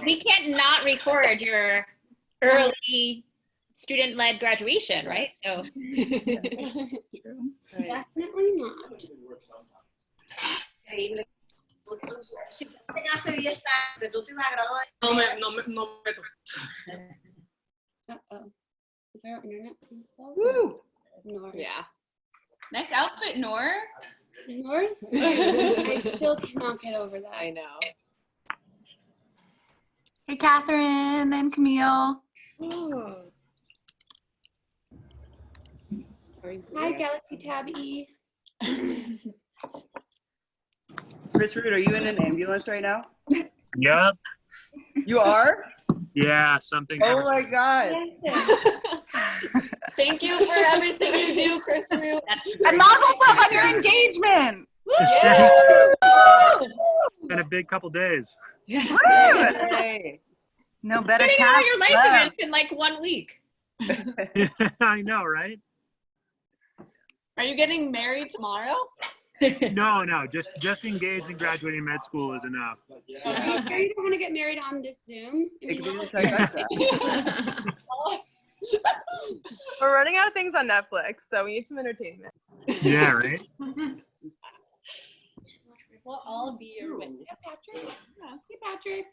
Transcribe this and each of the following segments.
We can't not record your early student-led graduation, right? So definitely not. Uh-oh. Is our internet slow? Woo! Norse. Yeah. Nice outfit, Nor. Norse? I still cannot get over that. I know. Hey, Catherine and Camille. Oh. Hi, Galaxy Tab E. Chris Root, are you in an ambulance right now? Yep. You are? Yeah, something. Oh my God. Thank you for everything you do, Chris Root. And mazel tov on your engagement. Yeah. It's been a big couple days. Hey. No better getting time. all your life events in like 1 week. I know, right? Are you getting married tomorrow? No, just engaged and graduating med school is enough. Are you sure you don't want to get married on this Zoom? It could be the trifecta. We're running out of things on Netflix, so we need some entertainment. Yeah, right? We'll all be your witness. Yeah, Patrick. Hey, Patrick.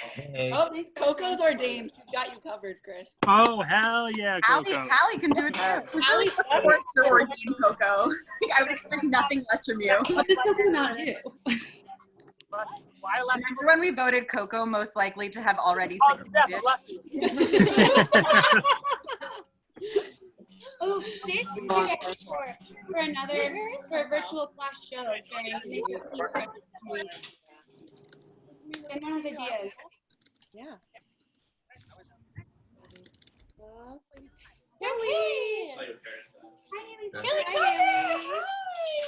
Hey. Oh, Coco's ordained. She's got you covered, Chris. Oh, hell yeah, Coco. Allie can do it too. Allie, Of course, you're ordained, Coco. I would expect nothing less from you. What does Coco not do? Remember when we voted Coco most likely to have already succeeded? Oh, Stacy can do it for a virtual class show during and I have ideas. Yeah.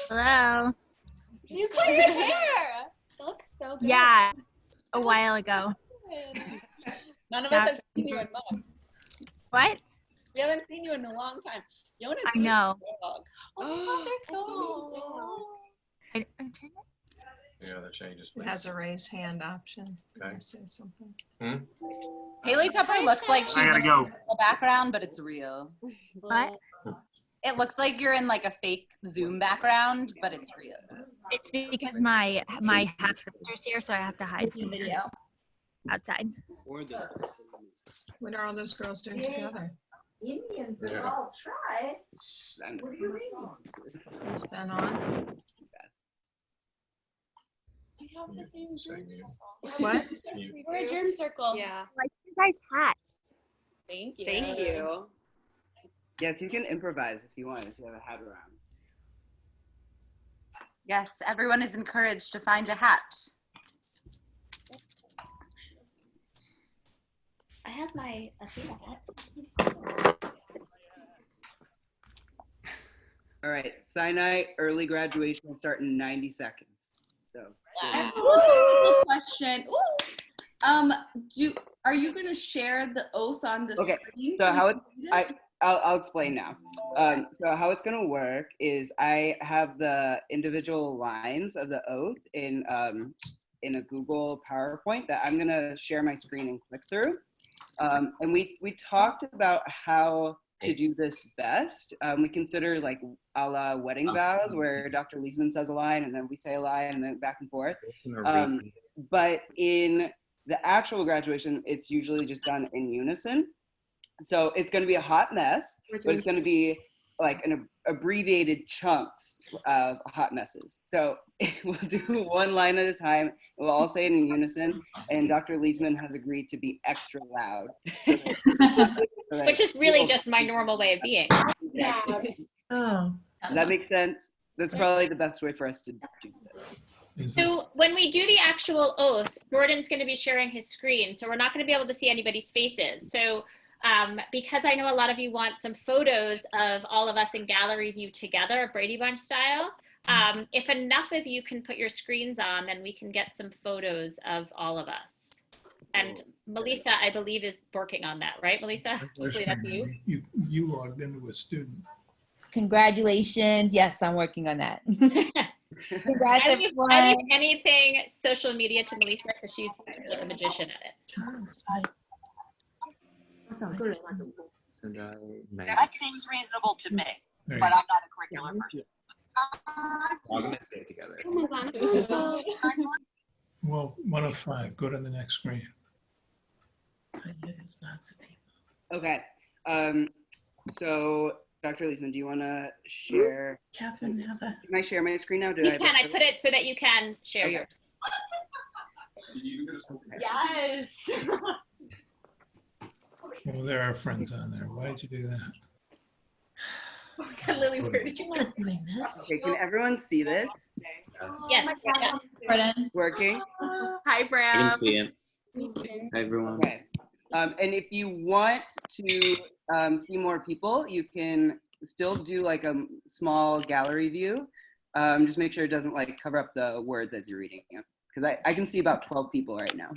Hello. You cut your hair. Looks so good. Yeah, a while ago. None of us have seen you in months. What? We haven't seen you in a long time. Jonas, I know. dog. Oh, they're so Yeah, the changes. It has a raise hand option. Okay. Say something. Haley Tupper looks like she's I gotta in go. a background, but it's real. What? It looks like you're in like a fake Zoom background, but it's real. It's because my half sister's here, so I have to hide from Video. outside. What are all those girls doing together? Yeah. It's been on. We have the same Same group. here. What? We're a germ circle. Yeah. Like you guys' hats. Thank you. Thank you. Yes, you can improvise if you want, if you have a hat around. Yes, everyone is encouraged to find a hat. I have my Athena hat. All right, Sinai early graduation will start in 90 seconds. So. Wow. Question. Ooh. Are you going to share the oath on the screen? So how it? I'll explain now. So how it's gonna work is I have the individual lines of the oath in a Google PowerPoint that I'm gonna share my screen and click through. And we talked about how to do this best. We consider like a la wedding vows where Dr. Leisman says a line and then we say a line and then back and forth. But in the actual graduation, it's usually just done in unison. So it's going to be a hot mess, but it's going to be like an abbreviated chunks of hot messes. So we'll do one line at a time. And we'll all say it in unison. And Dr. Leisman has agreed to be extra loud. Which is really just my normal way of being. Yeah. Oh. Does that make sense? That's probably the best way for us to do this. So when we do the actual oath, Jordan's going to be sharing his screen. So we're not going to be able to see anybody's faces. So because I know a lot of you want some photos of all of us in gallery view together, Brady Bunch style, if enough of you can put your screens on, then we can get some photos of all of us. And Melissa, I believe, is working on that, right, Melissa? Hopefully that's you. You logged into a student. Congratulations. Yes, I'm working on that. Congrats, I leave everyone. anything social media to Melissa because she's like a magician at it. 现在没 That seems reasonable to me, There but you I'm not a curricular person. We're all gonna stay together. Well, 1 of 5. Go to the next screen. There's lots of people. Okay. So Dr. Leisman, do you want to share? Catherine, have a. Can I share my screen now? You can. I put it so that you can share Okay. yours. Yes. Well, there are friends on there. Why did you do that? Lily, where did you go? Okay, can everyone see this? Yes. Working? Hi, I Bram. can see it. Hi, everyone. Okay. And if you want to see more people, you can still do like a small gallery view. Just make sure it doesn't like cover up the words as you're reading it. Because I can see about 12 people right now.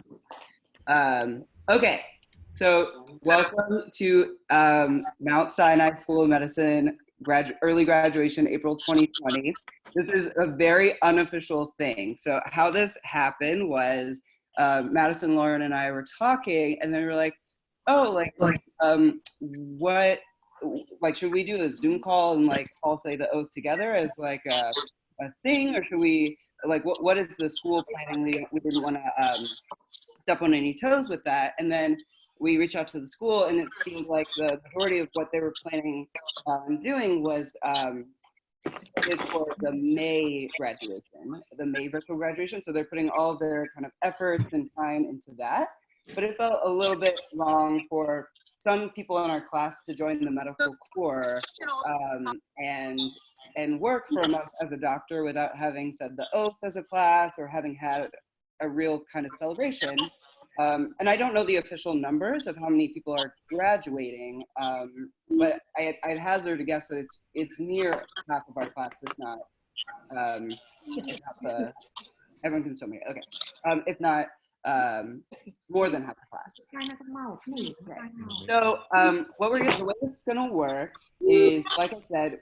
Okay, so welcome to Mount Sinai School of Medicine early graduation, April 2020. This is a very unofficial thing. So how this happened was Madison, Lauren, and I were talking, and they were like, "Oh, what? Like, should we do a Zoom call and like all say the oath together as like a thing, or should we like what is the school planning? We didn't want to step on any toes with that." And then we reached out to the school, and it seemed like the majority of what they were planning on doing was slated for the May graduation, the May virtual graduation. So they're putting all of their kind of efforts and time into that. But it felt a little bit long for some people in our class to join the medical corps and work for a month as a doctor without having said the oath as a class or having had a real kind of celebration. And I don't know the official numbers of how many people are graduating, but I'd hazard a guess that it's near half of our class, if not, everyone can still make it, okay. If not, more than half the class. So the way it's gonna work is, like I said,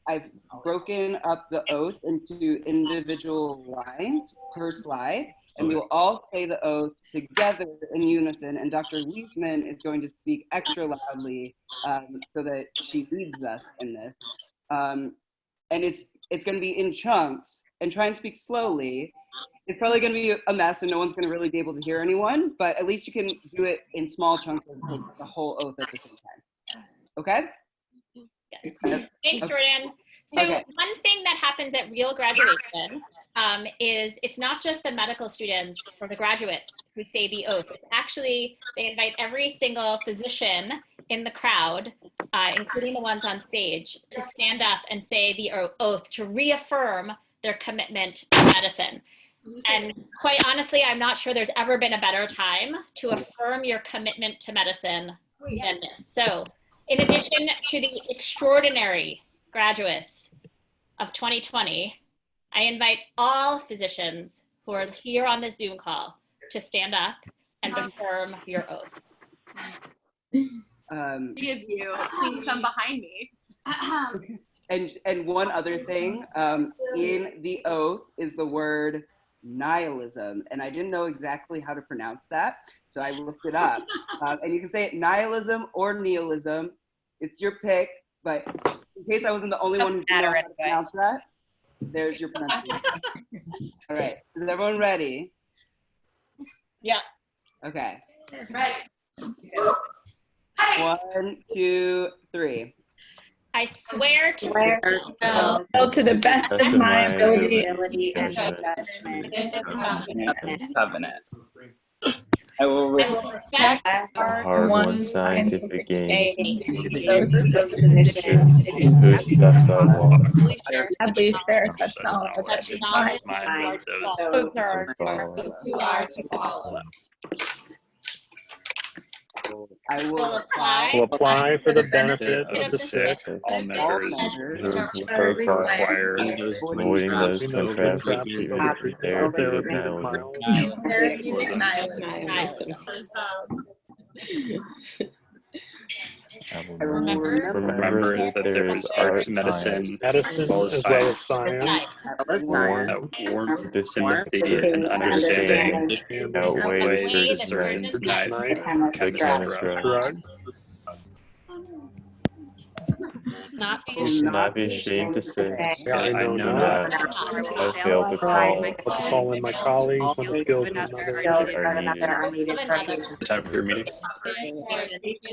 I've broken up the oath into individual lines per slide, and we will all say the oath together in unison, and Dr. Leisman is going to speak extra loudly so that she leads us in this. And it's gonna be in chunks, and try and speak slowly. It's probably going to be a mess and no one's going to really be able to hear anyone, but at least you can do it in small chunks as opposed to the whole oath at the same time. Okay? Yeah. Thanks, Jordan. So one thing that happens at real graduation is it's not just the medical students or the graduates who say the oath. It's actually, they invite every single physician in the crowd, including the ones on stage, to stand up and say the oath to reaffirm their commitment to medicine. And quite honestly, I'm not sure there's ever been a better time to affirm your commitment to medicine than this. So in addition to the extraordinary graduates of 2020, I invite all physicians who are here on the Zoom call to stand up and affirm your oath. Three of you, please come behind me. And one other thing, in the oath is the word nihilism, and I didn't know exactly how to pronounce that, so I looked it up. And you can say it nihilism or nihilism, it's your pick, but in case I wasn't the only one who didn't know how to pronounce that, there's your pronunciation. All right, is everyone ready? Yeah. Okay. Right. 1, 2, 3. I swear to to the best of my ability and covenant. I will respect our hard-won scientific gains, those physicians whose steps I walk. At least there are such knowledge. such knowledge. Those are who are to follow. I will apply for the benefit of the sick, all measures required, avoiding those contrasted therapeutic nihilism. I will Remember that there is art, medicine, as well as science. Warmth, sympathy, and understanding outweigh the surgeon's knife, the chemist's drug. You should not be ashamed to say, I know not. I failed to Call in my colleagues when the skills of another are needed. Time for your meeting.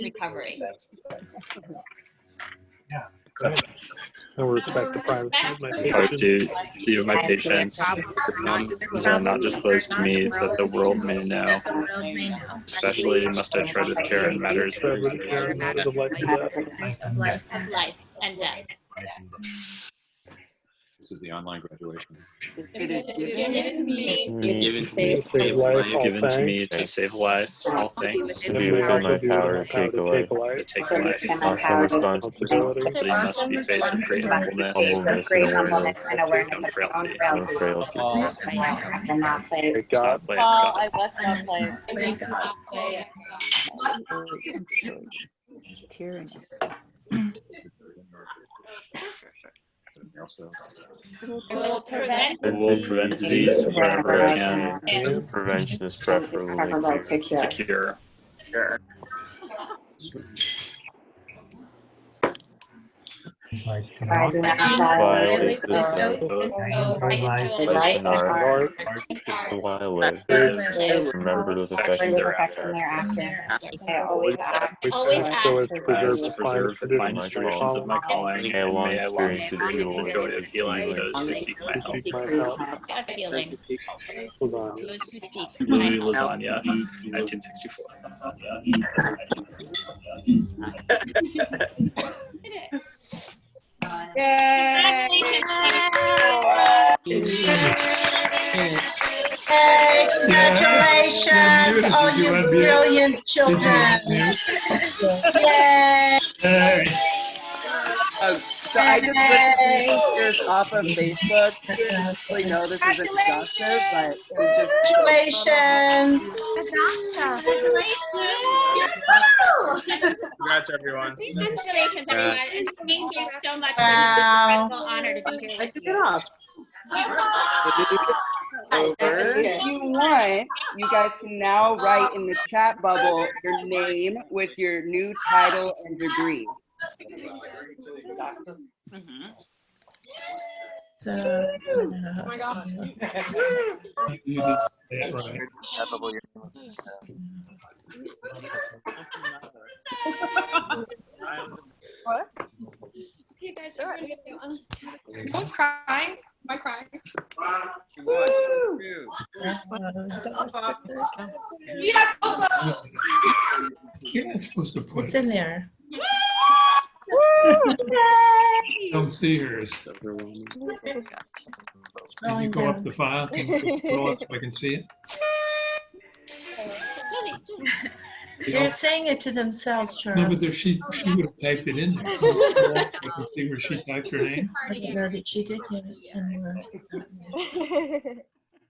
Recovery. I will respect the privacy of my Respect. patient. To you, my patients, shall not disclose to me that the world may know. Especially must I tread with care in matters of Life and death. This is the online graduation. It is given to me to save life. All things To be within my power to take a life. Awesome responsibility. Must be faced with great humbleness and awareness and frailty. and frailty. I will not play with Paul, God. I must not play. Will prevent disease wherever I can. Prevention is preferable to cure. I do not violate this oath. life and art while I live. Remembered with affection thereafter. I always act. So as to preserve the fine traditions of my calling, May I long may I long experience experience the joy of healing those who seek my help. a feeling. Those who seek Louis Lasagna, 1964. Congratulations, all you brilliant children. Yay! So I just ripped these pictures off of Facebook. I know this isn't exhaustive, but it was just. Congratulations! Congrats, everyone. Congratulations, everyone, and thank you so much for this incredible honor to be here with you. If you want, you guys can now write in the chat bubble your name with your new title and degree. So, Oh my God. You did that right. What? You guys are going to go on this. I'm crying. Am I crying? Yeah, You're not supposed to put it's it. in there. Don't see hers. Can you go up the file? Can you go up so I can see it? They're saying it to themselves, Charles. No, but there, she would have typed it in there. So I can see where she typed her name. I didn't know that she did get it.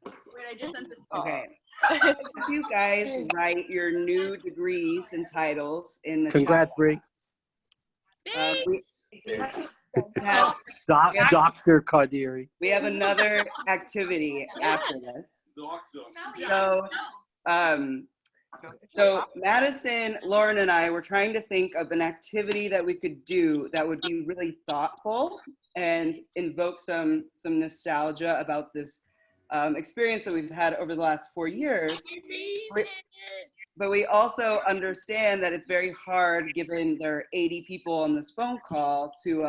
Wait, I just sent this. Okay. If you guys write your new degrees and titles in the Congrats, Bree. Dr. Qadiri. We have another activity after this. So Madison, Lauren, and I were trying to think of an activity that we could do that would be really thoughtful and invoke some nostalgia about this experience that we've had over the last 4 years. But we also understand that it's very hard, given there are 80 people on this phone call, to